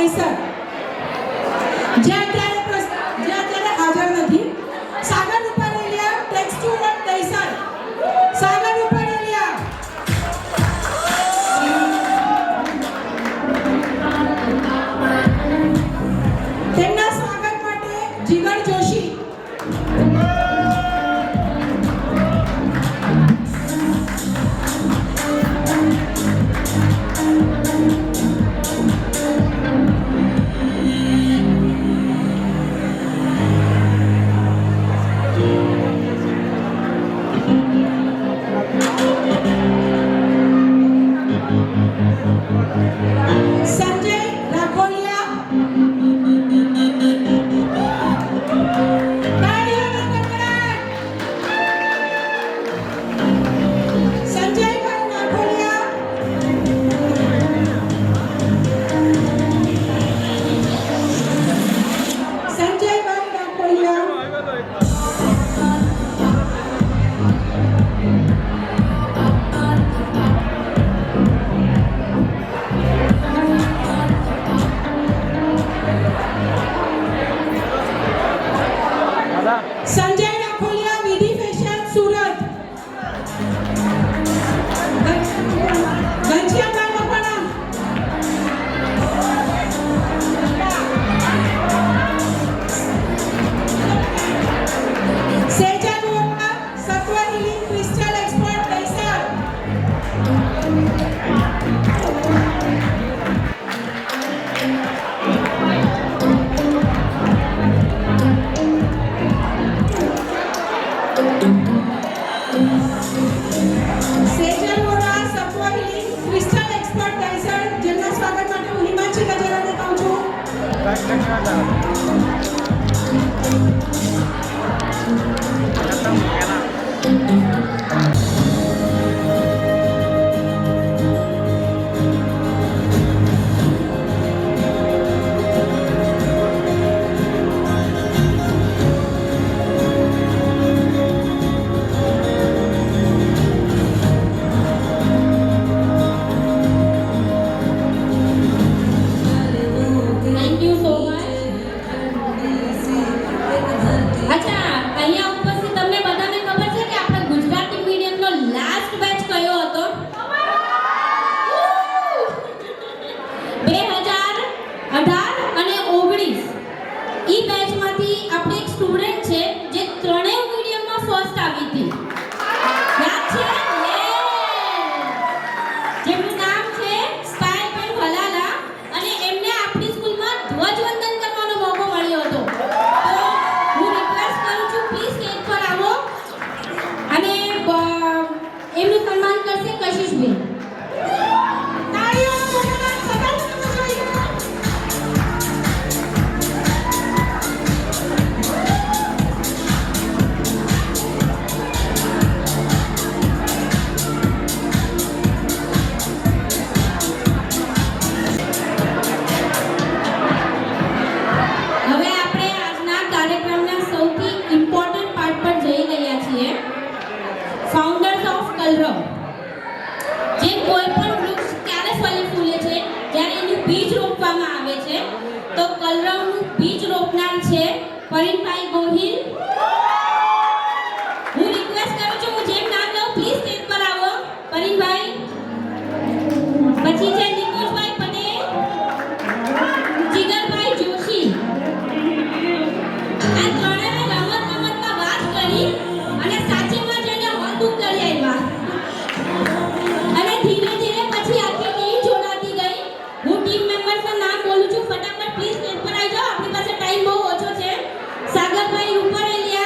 દહીસર જે અત્યારે હાજર નથી. સાગર રૂપારેલિયા ટેક્સ સ્ટુડન્ટ દહીસર. સાગર રૂપારેલિયા. તેમના સ્વાગત માટે જીગર જોશી. સંજય રાખોલિયા. તાળીઓનો ગડગડાટ. સંજયભાઈ રાખોલિયા. સંજયભાઈ Rakholiya. Sanjay Rakholiya Vidhi fashion Surat. Ghanshyambhai Makwana. Sejal Vora Sattva healing crystal expert Dahisar. Sejal Vora Sattva healing crystal expert Dahisar, જેમના સ્વાગત માટે હું હિમાંશી ગજેરાને કહું છું. Thank you so much. અચ્છા, અહીંયા ઉપસ્થિત તમને બધાને ખબર છે કે આપણે ગુજરાતી મીડિયમનો લાસ્ટ બેચ કયો હતો? 2018 અને 19. ઈ બેચમાંથી આપણી એક સ્ટુડન્ટ છે જે ત્રણેય મીડિયમમાં ફર્સ્ટ આવી હતી. યાદ છે? જેમનું નામ છે સ્પાયલબેન ભલાલા અને એમને આપણી સ્કૂલમાં ધ્વજવંદન કરવાનો મોકો મળ્યો હતો. તો હું રિક્વેસ્ટ કરું છું, પ્લીઝ સ્ટેજ પર આવો અને એમનું સન્માન કરશે કશિશબેન. તાળીઓનો ગડગડાટ સતત થવો જોઈએ. હવે આપણે આજના કાર્યક્રમના સૌથી ઇમ્પોર્ટન્ટ પાર્ટ પર જઈ રહ્યા છીએ. Founders of Kalrav. જે કોઈ પણ વૃક્ષ ક્યારે ફૂલે છે જ્યારે એનું બીજ રોપવામાં આવે છે, તો કલરવનું બીજ રોપનાર છે પરિણભાઈ ગોહિલ. હું રિક્વેસ્ટ કરું છું, હું જેમ નામ લઉં પ્લીઝ સ્ટેજ પર આવો. પરિણભાઈ, પછી છે નિકુંજભાઈ પટેલ, જીગરભાઈ જોશી. આ ત્રણેયને રમતમાં વાત કરી અને સાચીમાં જઈને હોલ બુક કરી આવ્યા. અને ધીરે ધીરે પછી આખી ટીમ જોડાતી ગઈ. હું ટીમ મેમ્બર્સના નામ બોલું છું, ફટાફટ પ્લીઝ સ્ટેજ પર આવી જાઓ. આપણી પાસે ટાઈમ બહુ ઓછો છે. સાગરભાઈ રૂપારેલિયા,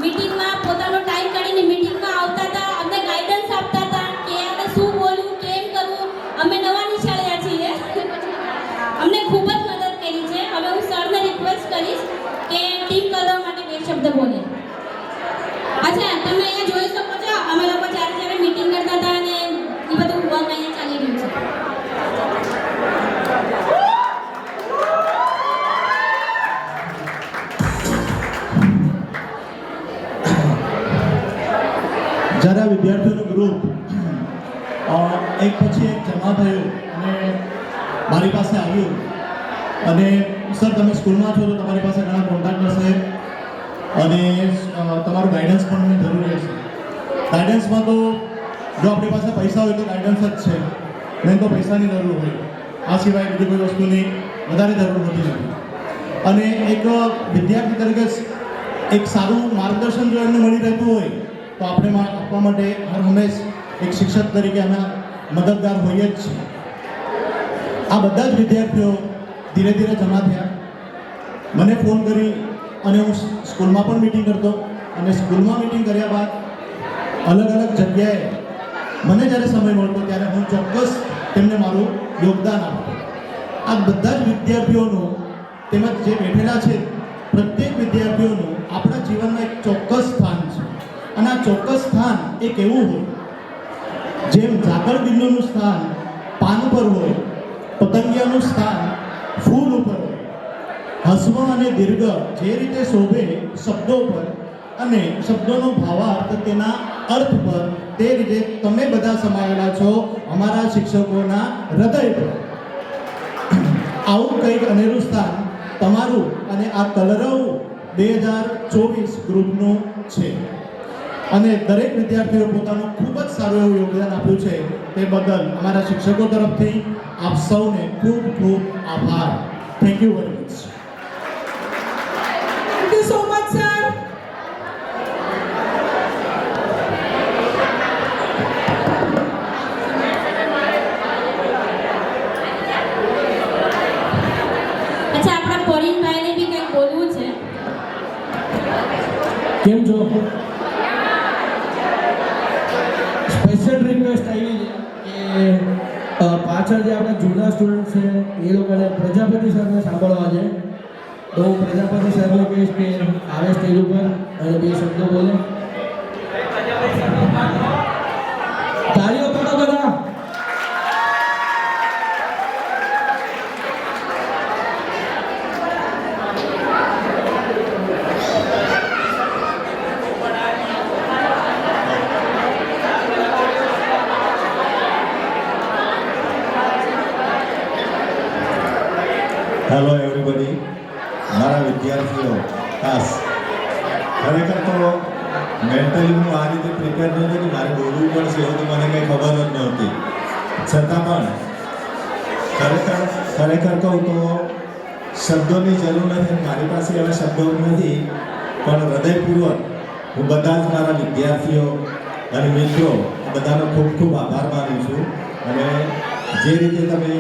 મીટિંગમાં પોતાનો ટાઈમ કાઢીને મીટિંગમાં આવતા હતા, અમને ગાઈડન્સ આપતા હતા કે આપણે શું બોલવું, કેમ કરવું. અમે નવા નિશાળ્યા છીએ, અમને ખૂબ જ મદદ કરી છે. હવે હું સરને રિક્વેસ્ટ કરીશ કે ટીમ કરવા માટે બે શબ્દ બોલે. અચ્છા, તમે અહીંયા જોઈ શકો છો અમે લોકો જ્યારે મીટિંગ કરતા હતા અને એ બધું વર્ક અહીંયા ચાલી રહ્યું છે. જ્યારે આ વિદ્યાર્થીઓનું ગ્રુપ એક પછી એક જમા થયું અને મારી પાસે આવ્યું અને સર તમે સ્કૂલમાં છો તો તમારી પાસે ઘણા કોન્ટેક્ટ હશે અને તમારું ગાઈડન્સ પણ મને જરૂરી હશે. ગાઈડન્સમાં તો જો આપણી પાસે પૈસા હોય તો ગાઈડન્સ જ છે, નહીં તો પૈસાની જરૂર હોય. આ સિવાય બીજી કોઈ વસ્તુની વધારે જરૂર હોતી નથી. અને એક વિદ્યાર્થી તરીકે એક સારું માર્ગદર્શન જો એમને મળી રહેતું હોય તો આપણે આપવા માટે હર હંમેશ એક શિક્ષક તરીકે અમે મદદગાર હોઈએ જ છીએ. આ બધા જ વિદ્યાર્થીઓ ધીરે ધીરે જમા થયા. મને ફોન કરી અને હું સ્કૂલમાં પણ મીટિંગ કરતો અને સ્કૂલમાં મીટિંગ કર્યા બાદ અલગ અલગ જગ્યાએ મને જ્યારે સમય મળતો ત્યારે હું ચોક્કસ તેમને મારું યોગદાન આપતો. આ બધા જ વિદ્યાર્થીઓનું તેમજ જે બેઠેલા છે પ્રત્યેક વિદ્યાર્થીઓનું આપણા જીવનમાં એક ચોક્કસ સ્થાન છે અને આ ચોક્કસ સ્થાન એક એવું હોય જેમ ઝાકળ બિલ્લુનું સ્થાન પાન પર હોય, પતંગિયાનું સ્થાન ફૂલ ઉપર હોય, હસવા અને દીર્ઘ જે રીતે શોભે શબ્દો પર અને શબ્દોનો ભાવાર્થ તેના અર્થ પર, તે રીતે તમે બધા સમાયેલા છો અમારા શિક્ષકોના હૃદય પર. આવું કંઈક અનેરું સ્થાન તમારું અને આ કલરવ 2024 ગ્રુપનું છે અને દરેક વિદ્યાર્થીઓ પોતાનું ખૂબ જ સારું એવું યોગદાન આપ્યું છે. તે બદલ અમારા શિક્ષકો તરફથી આપ સૌને ખૂબ ખૂબ આભાર. Thank you very much. Thank you so much sir. અચ્છા, આપણા પરીનભાઈને બી કંઈક બોલવું છે. કેમ છો? સ્પેશિયલ રિક્વેસ્ટ આવી છે કે પાછળ જે આપણા જૂના સ્ટુડન્ટ છે એ લોકોને પ્રજાપતિ સરને સાંભળવા છે. તો હું પ્રજાપતિ સરને કહીશ કે આવે સ્ટેજ ઉપર અને બે શબ્દો બોલે. તાળીઓ પાડો બધા. હેલો એવરીબડી, મારા વિદ્યાર્થીઓ ખાસ ખરેખર તો મેન્ટલી હું આ રીતે પ્રિપેર નહોતો કે મારે બોલવું પડશે એવું તો મને કંઈ ખબર જ નહોતી. છતાં પણ ખરેખર કહું તો શબ્દોની જરૂર નથી, મારી પાસે એવા શબ્દો નથી, પણ હૃદયપૂર્વક હું બધા જ મારા વિદ્યાર્થીઓ અને મિત્રો બધાનો ખૂબ ખૂબ આભાર માનું છું. અને જે રીતે તમે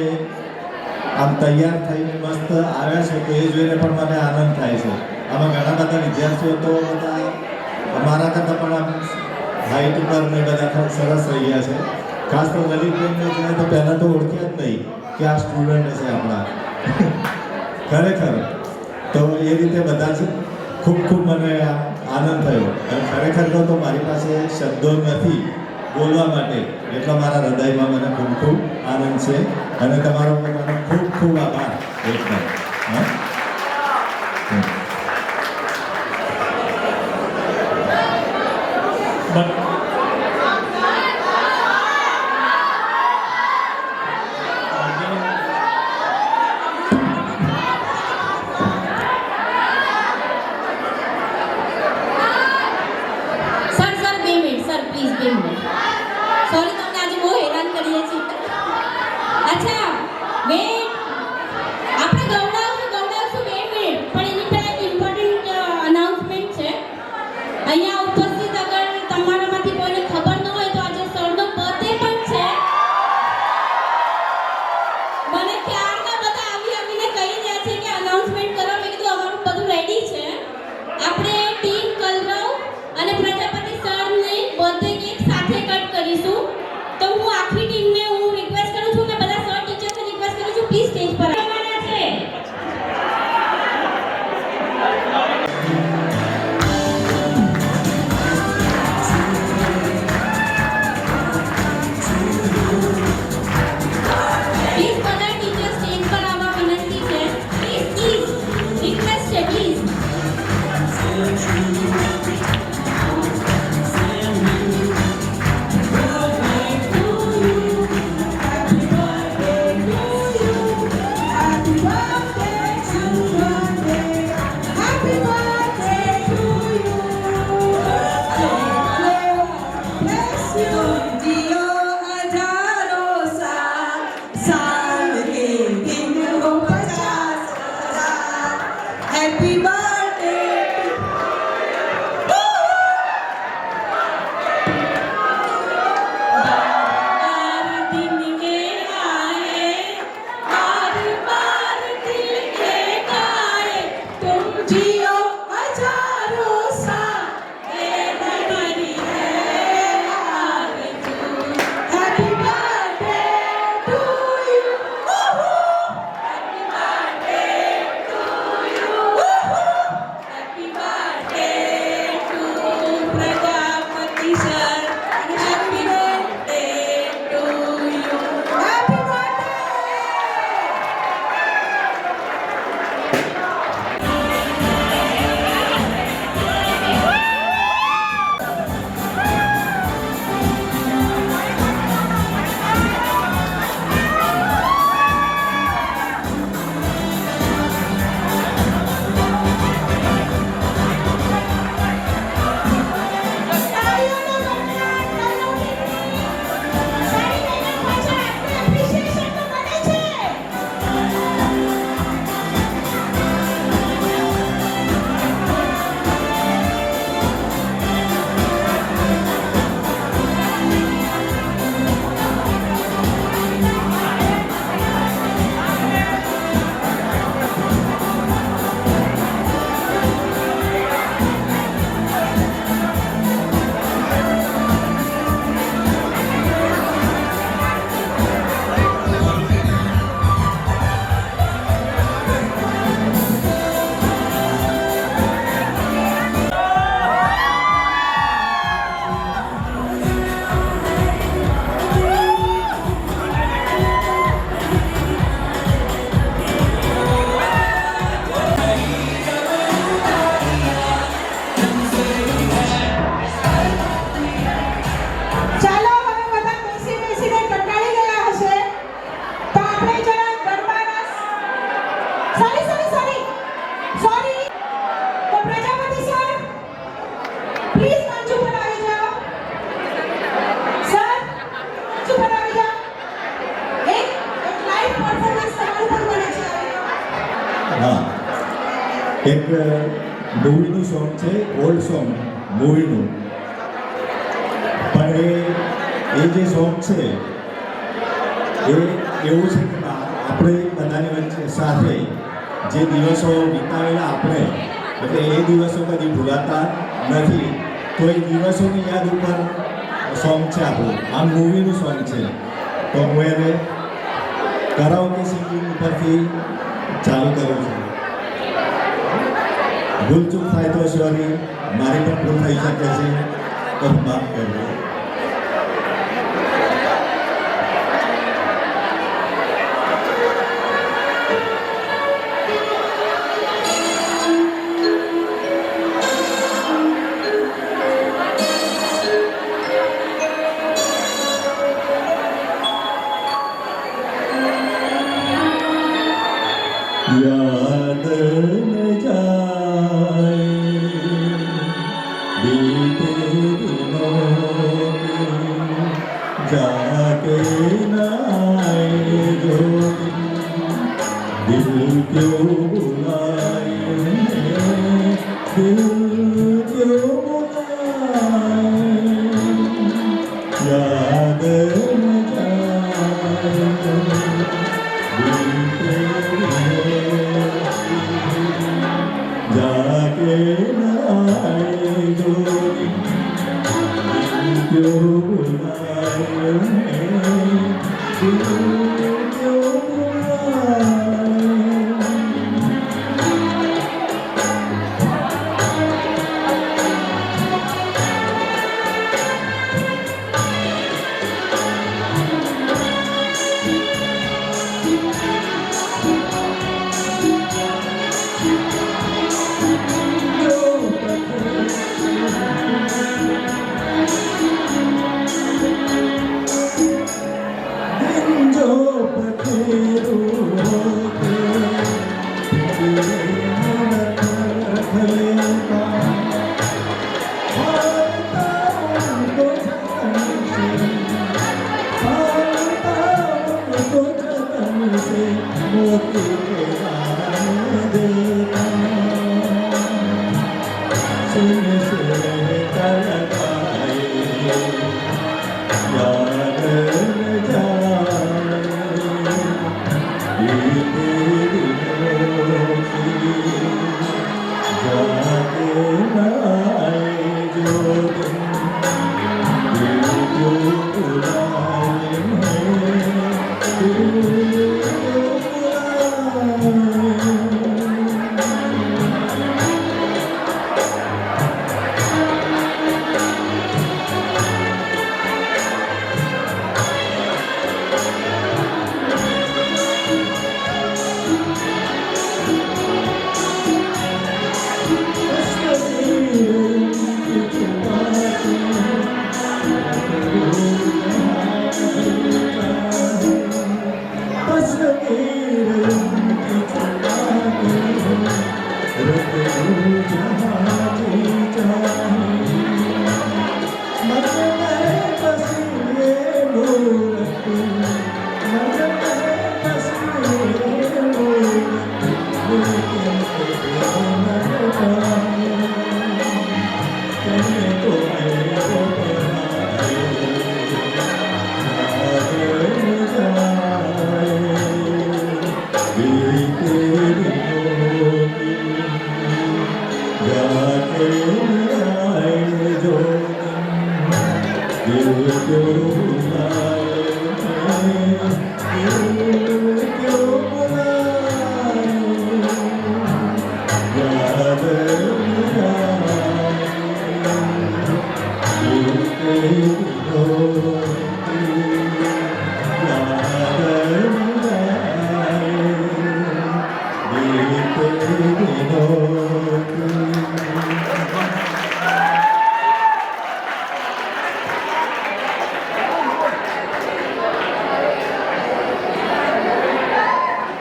આમ તૈયાર થઈને મસ્ત આવ્યા છો તો એ જોઈને પણ મને આનંદ થાય છે. આમાં ઘણા બધા વિદ્યાર્થીઓ તો બધા અમારા કરતાં પણ આમ હાઈટ ઉપર ને બધા સરસ રહ્યા છે. ખાસ તો લલિતબેનને જોઈને તો પહેલાં તો ઓળખ્યા જ નહીં કે આ સ્ટુડન્ટ છે આપણા. ખરેખર તો એ રીતે બધા જ ખૂબ ખૂબ મને આનંદ થયો. અને ખરેખર તો મારી પાસે શબ્દો નથી બોલવા માટે, એટલો મારા હૃદયમાં મને ખૂબ ખૂબ આનંદ છે અને તમારો મને ખૂબ ખૂબ આભાર. એકદમ sir 2 minute sir, please 2 minute. Sorry, તમને આજે બહુ હેરાન કરીએ છીએ. અચ્છા, વેટ, આપણે ગવડાવશું 2 મિનિટ, પણ એની પહેલા એક ઇમ્પોર્ટન્ટ અનાઉન્સમેન્ટ છે. અહીંયા ઉપસ્થિત અગર તમારામાંથી એક મૂવીનું સોંગ છે, ઓલ્ડ સોંગ મૂવીનું, પણ એ જે સોંગ છે એ એવું છે કે આપણે બધાની વચ્ચે સાથે જે દિવસો વિતાવેલા આપણે, એટલે એ દિવસો કદી ભૂલાતા નથી. તો એ દિવસોની યાદ ઉપર સોંગ છે આપણું, આ મૂવીનું સોંગ છે. તો હું એને કરાઓકે સિંગિંગ ઉપરથી ચાલુ કરું છું. ભૂલચૂક થાય તો સોરી, મારી પણ ભૂલ થઈ શકે છે, તો માફ કરજો. याद न जाए बीते दिनों में, जाके न आए जो दिल क्यों बुलाए, दिल क्यों बुलाए. याद न जाए बीते जाके न आए जो दिन क्यों बुलाए, दिल क्यों बुलाए.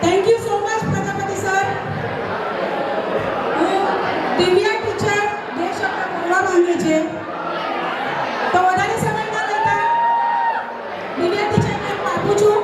Thank you so much Prajapati sir. Divya teacher બે શબ્દ બોલવા માંગે છે, તો વધારે સમય ન લેતા દિવ્યા ટીચરને હું આપું છું.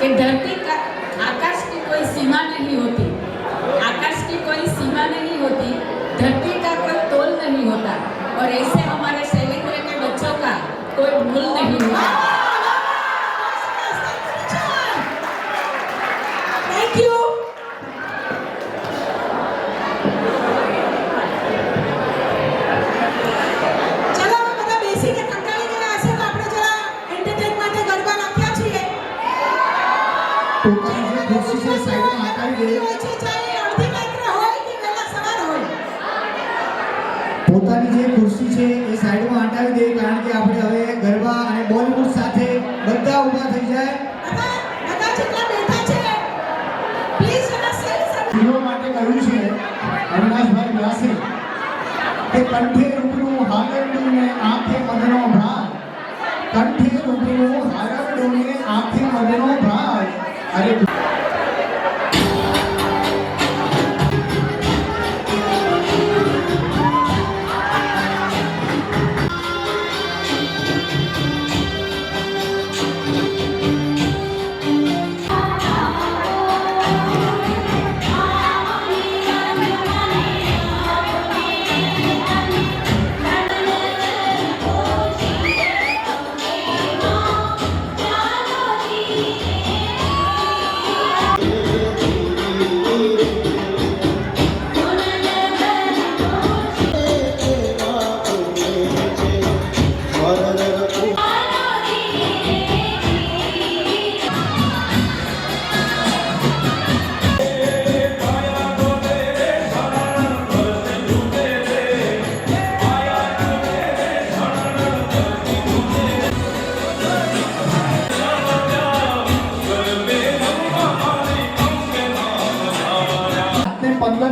कि आकाश की कोई सीमा नहीं होती, आकाश की कोई सीमा नहीं होती, धरती का कोई तोल नहीं होता, और ऐसे हमारे शैलेंद्र के बच्चों का कोई भूल नहीं होता। Thank you. ચલો હવે બધા બેસીને કંટાળી ગયા હશે તો આપણે જરા એન્ટરટેન માટે ગરબા રાખ્યા છીએ. પોતાની જે ખુરશી છે સાઈડમાં હટાવી દે. હોય છે, ચાહે અડધી રાત્રે હોય કે વહેલા સવાર હોય. પોતાની જે ખુરશી છે એ સાઈડમાં હટાવી દે, કારણ કે આપણે હવે ગરબા અને બોલિવૂડ સાથે બધા ઊભા થઈ જાય. બધા જેટલા બેઠા છે પ્લીઝ જરા સેલ્ફ હીરો માટે કહ્યું છે અવિનાશભાઈ વ્યાસે કે કંઠે રૂપનું હારડું ને આંખે મદનો ભાર, કંઠે રૂપનું હારડું ને આંખે મદનો ભાર. અરે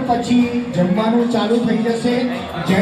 પછી જમવાનું ચાલુ થઈ જશે. જય